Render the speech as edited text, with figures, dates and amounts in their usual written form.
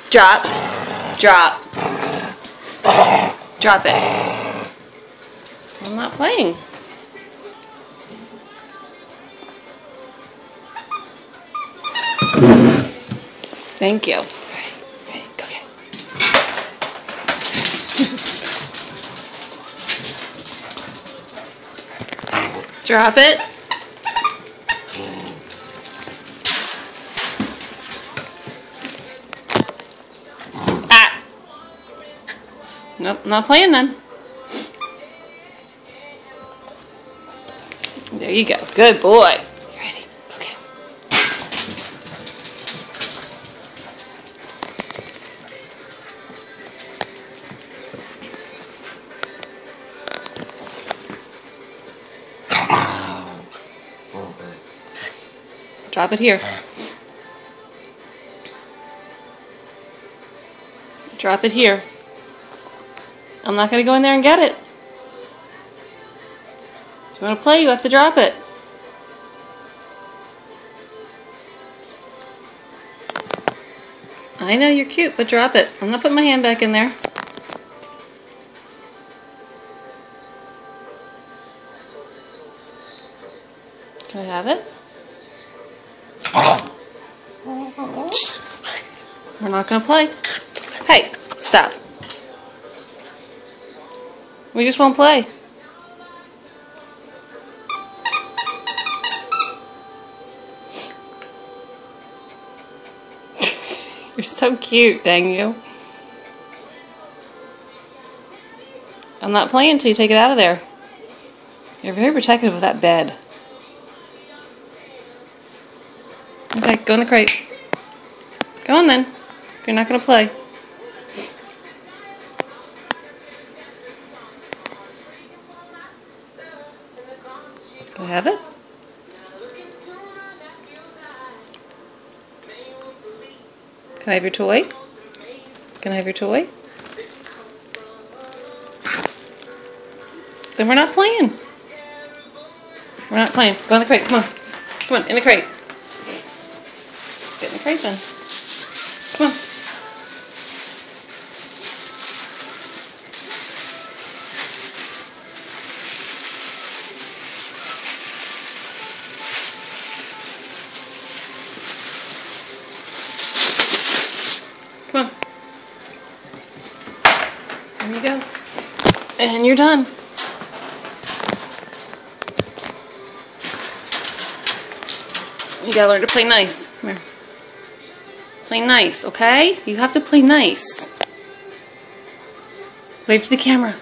Drop. Drop. Drop it. I'm not playing. Thank you. Okay, go get it. Drop it. Ah. Nope, not playing then. There you go. Good boy. You ready? Okay. Drop it here. Drop it here. I'm not going to go in there and get it. If you want to play, you have to drop it. I know you're cute, but drop it. I'm not putting my hand back in there. Can I have it? We're not going to play. Hey, stop. We just won't play. You're so cute, dang you. I'm not playing until you take it out of there. You're very protective of that bed. Okay, go in the crate. Go on then, if you're not going to play. Do I have it? Can I have your toy? Can I have your toy? Then we're not playing. We're not playing. Go in the crate. Come on. Come on, in the crate. Get in the crate then. Come on. Come on. There you go. And you're done. You gotta learn to play nice. Come here. Play nice, okay? You have to play nice. Wave to the camera.